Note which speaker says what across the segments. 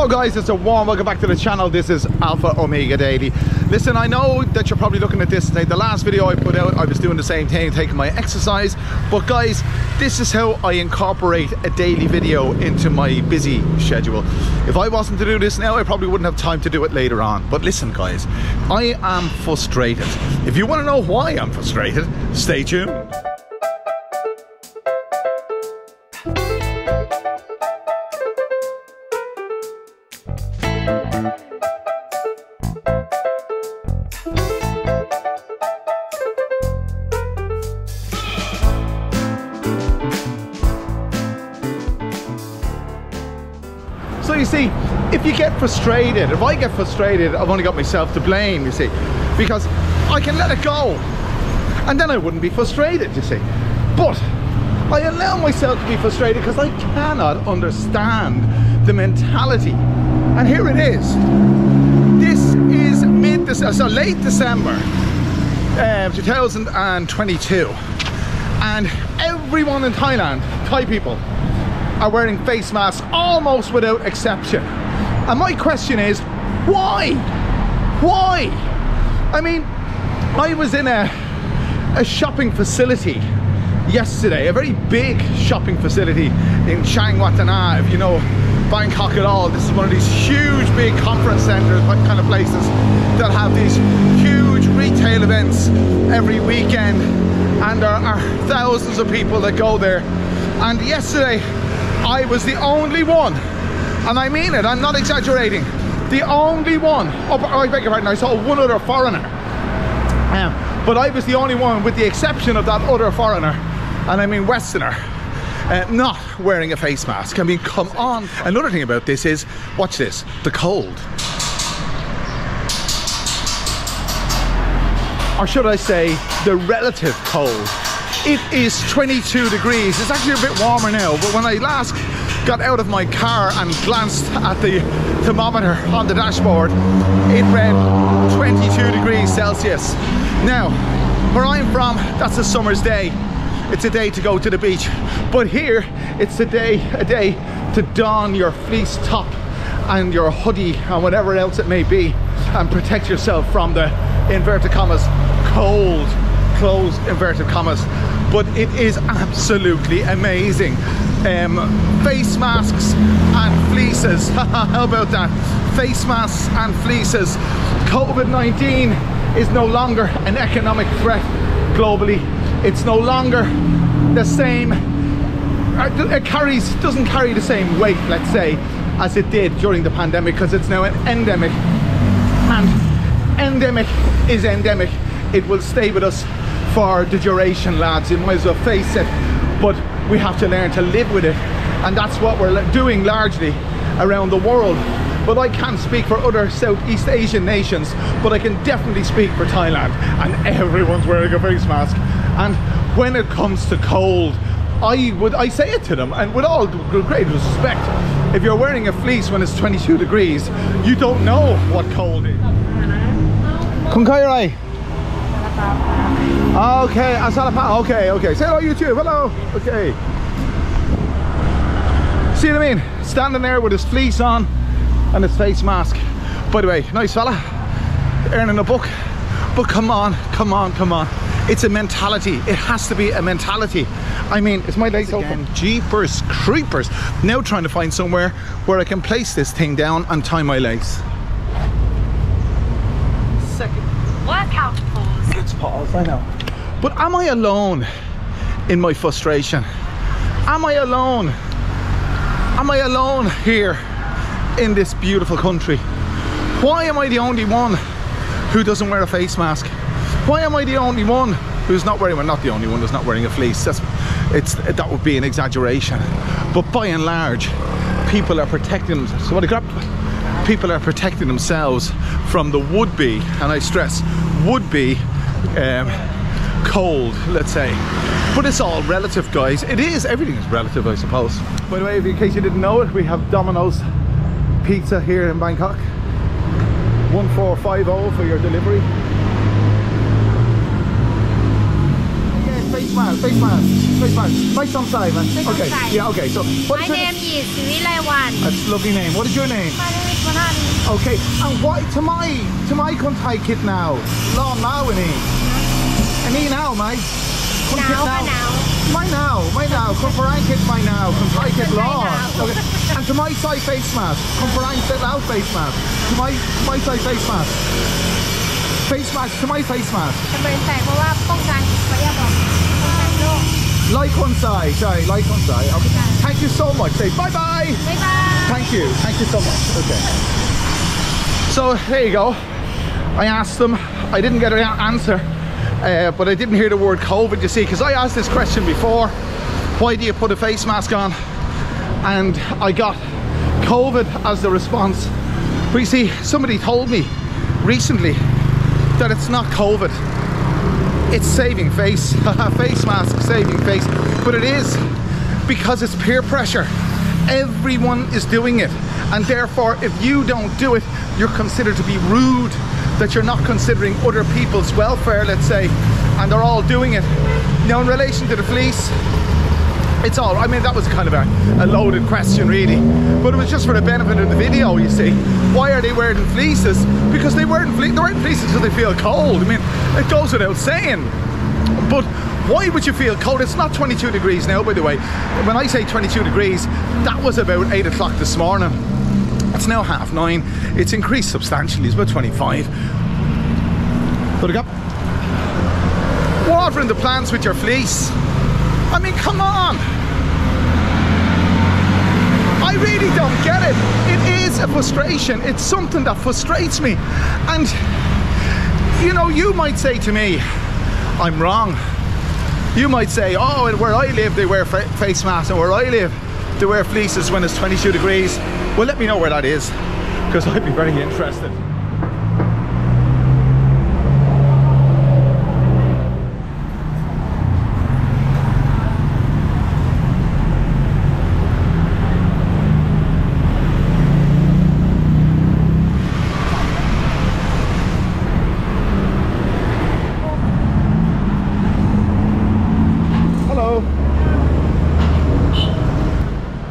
Speaker 1: Hello guys, it's a warm welcome back to the channel. This is Alpha Omega Daily. Listen, I know that you're probably looking at this today. The last video I put out, I was doing the same thing, taking my exercise. But guys, this is how I incorporate a daily video into my busy schedule. If I wasn't to do this now, I probably wouldn't have time to do it later on. But listen guys, I am frustrated. If you want to know why I'm frustrated, stay tuned. So you see, if you get frustrated, if I get frustrated, I've only got myself to blame, you see, because I can let it go and then I wouldn't be frustrated, you see. But I allow myself to be frustrated because I cannot understand the mentality. And here it is. This is late December 2022, and everyone in Thailand, Thai people, are wearing face masks almost without exception. And my question is, why? Why? I mean, I was in a shopping facility yesterday, a very big shopping facility in Chiang Wat Thana, if you know Bangkok at all. This is one of these huge big conference centers kind of places that have these huge retail events every weekend, and there are thousands of people that go there. And yesterday I was the only one, and I mean it, I'm not exaggerating, the only one, I beg your pardon, I saw one other foreigner, but I was the only one, with the exception of that other foreigner, and I mean Westerner, not wearing a face mask. I mean, come on. Another thing about this is, watch this, the cold. Or should I say, the relative cold. It is 22 degrees. It's actually a bit warmer now, but when I last got out of my car and glanced at the thermometer on the dashboard, it read 22 degrees Celsius. Now, where I'm from, that's a summer's day. It's a day to go to the beach. But here, it's a day to don your fleece top and your hoodie and whatever else it may be, and protect yourself from the, inverted commas, cold, close inverted commas. But it is absolutely amazing. Face masks and fleeces. How about that? Face masks and fleeces. COVID-19 is no longer an economic threat globally. It's no longer the same, it doesn't carry the same weight, let's say, as it did during the pandemic, because it's now an endemic. And endemic is endemic. It will stay with us for the duration, lads. You might as well face it, but we have to learn to live with it, and that's what we're doing largely around the world. But I can't speak for other Southeast Asian nations, but I can definitely speak for Thailand, and everyone's wearing a face mask. And when it comes to cold, I say it to them, and with all great respect, if you're wearing a fleece when it's 22 degrees, you don't know what cold is. Kun kai rai? Okay, okay. Say hello YouTube, hello. Okay. See what I mean? Standing there with his fleece on and his face mask. By the way, nice fella, earning a buck. But come on. It's a mentality. It has to be a mentality. I mean, is my lace open? Jeepers creepers. Now trying to find somewhere where I can place this thing down and tie my lace. Second.
Speaker 2: Workout pause.
Speaker 1: It's pause, I know. But am I alone in my frustration? Am I alone? Am I alone here in this beautiful country? Why am I the only one who doesn't wear a face mask? Why am I the only one who's not wearing, well, not the only one who's not wearing a fleece? That would be an exaggeration. But by and large, people are protecting themselves. So what I grabbed, people are protecting themselves from the would-be, and I stress would-be, cold, let's say. But it's all relative, guys. It is, everything is relative, I suppose. By the way, in case you didn't know it, we have Domino's pizza here in Bangkok. 1450 for your delivery. face mask, face mask, face mask. Face on side, man.
Speaker 2: Face on
Speaker 1: Okay,
Speaker 2: side.
Speaker 1: yeah, okay. So, what
Speaker 2: My
Speaker 1: is your
Speaker 2: name is Vilaywan.
Speaker 1: That's a lovely name. What is your name?
Speaker 2: My name is Manan.
Speaker 1: Okay, and why to my country kid now? Long now, any now, mate.
Speaker 2: Now.
Speaker 1: My now. Come for kid, my now. Come try kid long. Okay. And to my side face mask. Come for set out face mask. To my side face mask. Face mask to my face mask.
Speaker 2: จำเป็นใส่เพราะว่าป้องกันเขาเรียกว่าป้องกันโรค
Speaker 1: Like one side, sorry, like one side. Okay. Thank you so much. Say bye bye.
Speaker 2: บ๊ายบาย
Speaker 1: Thank you so much. Okay. So there you go. I asked them. I didn't get an answer, but I didn't hear the word COVID. You see, because I asked this question before. Why do you put a face mask on? And I got COVID as the response. But you see, somebody told me recently that it's not COVID. It's saving face. Face mask saving face. But it is, because it's peer pressure. Everyone is doing it, and therefore if you don't do it, you're considered to be rude, that you're not considering other people's welfare, let's say, and they're all doing it. Now, in relation to the fleece, it's all, I mean, that was kind of a loaded question really, but it was just for the benefit of the video. You see, why are they wearing fleeces? Because they're wearing fleeces because they feel cold. I mean, it goes without saying, but why would you feel cold? It's not 22 degrees now, by the way. When I say 22 degrees, that was about 8 o'clock this morning. It's now 9:30. It's increased substantially. It's about 25. Put it up. Watering the plants with your fleece. I mean, come on. I really don't get it. It is a frustration. It's something that frustrates me. And, you know, you might say to me, I'm wrong. You might say, oh, where I live, they wear face masks, and where I live, they wear fleeces when it's 22 degrees. Well, let me know where that is, because I'd be very interested.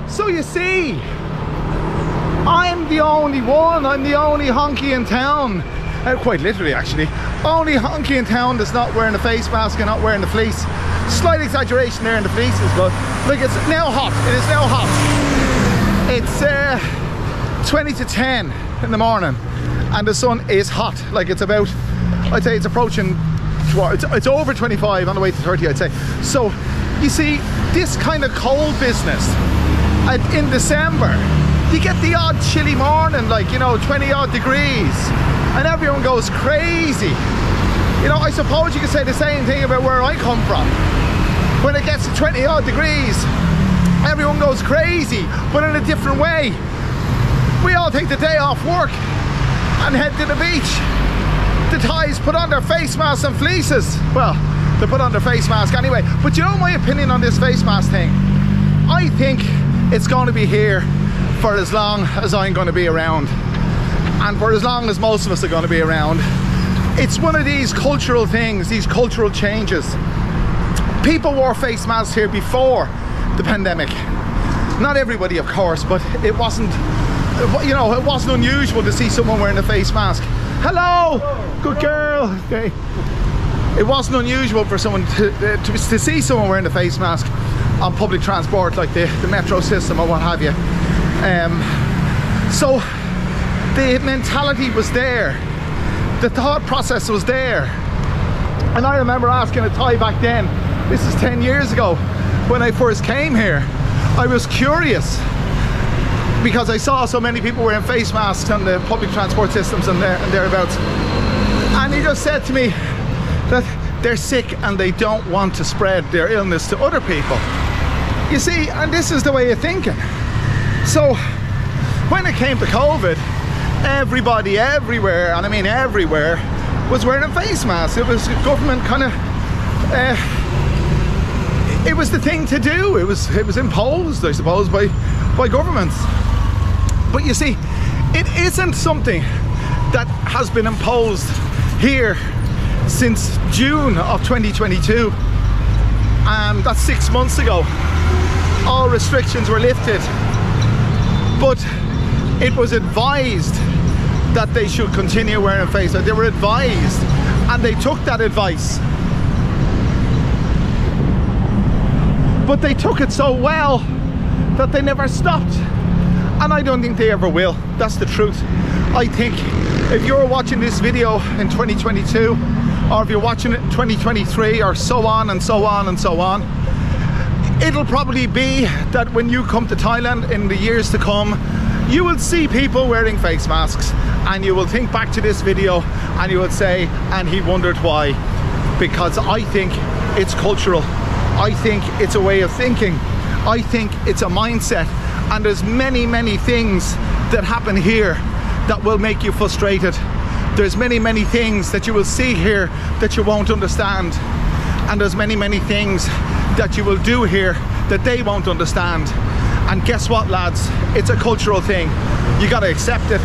Speaker 1: So you see, I'm the only one, I'm the only honky in town, quite literally actually, only honky in town that's not wearing a face mask and not wearing the fleece. Slight exaggeration there in the fleeces, but look, it's now hot, it is now hot. It's 20 to 10 in the morning and the sun is hot, like it's about, I'd say it's approaching, it's over 25 on the way to 30, I'd say. So you see, this kind of cold business, in December, you get the odd chilly morning, like, you know, 20 odd degrees, and everyone goes crazy. You know, I suppose you could say the same thing about where I come from. When it gets to 20 odd degrees, everyone goes crazy, but in a different way. We all take the day off work and head to the beach. The Thais put on their face masks and fleeces. Well, they put on their face mask anyway. But you know my opinion on this face mask thing? I think it's going to be here for as long as I'm going to be around, and for as long as most of us are going to be around. It's one of these cultural things, these cultural changes. People wore face masks here before the pandemic. Not everybody, of course, but it wasn't, you know, it wasn't unusual to see someone wearing a face mask. Hello, good girl. Okay. It wasn't unusual for someone to see someone wearing a face mask on public transport, like the metro system or what have you. So the mentality was there, the thought process was there. And I remember asking a Thai back then, this is 10 years ago, when I first came here. I was curious because I saw so many people wearing face masks on the public transport systems and thereabouts. And he just said to me that they're sick and they don't want to spread their illness to other people. You see, and this is the way of thinking. So when it came to COVID, everybody everywhere, and I mean everywhere, was wearing a face mask. It was government kind of, it was the thing to do. It was imposed, I suppose, by governments. But you see, it isn't something that has been imposed here since June of 2022. That's 6 months ago. All restrictions were lifted, but it was advised that they should continue wearing face masks. They were advised, and they took that advice. But they took it so well that they never stopped. And I don't think they ever will. That's the truth. I think if you're watching this video in 2022, or if you're watching it in 2023, or so on and so on and so on, it'll probably be that when you come to Thailand in the years to come, you will see people wearing face masks, and you will think back to this video and you will say, and he wondered why. Because I think it's cultural. I think it's a way of thinking. I think it's a mindset. And there's many things that happen here that will make you frustrated. There's many things that you will see here that you won't understand. And there's many things that you will do here that they won't understand. And guess what, lads? It's a cultural thing. You gotta accept it.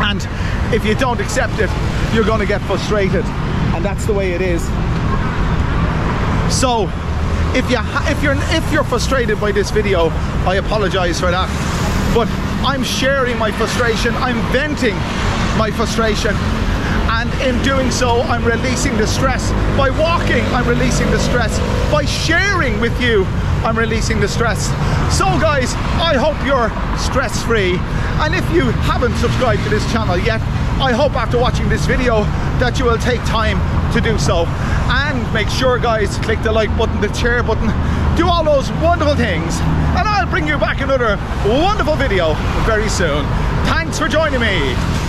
Speaker 1: And if you don't accept it, you're gonna get frustrated. And that's the way it is. So, if you're frustrated by this video, I apologize for that. But I'm sharing my frustration. I'm venting my frustration. And in doing so, I'm releasing the stress. By walking, I'm releasing the stress. By sharing with you, I'm releasing the stress. So guys, I hope you're stress-free. And if you haven't subscribed to this channel yet, I hope after watching this video that you will take time to do so. And make sure, guys, click the like button, the share button, do all those wonderful things. And I'll bring you back another wonderful video very soon. Thanks for joining me.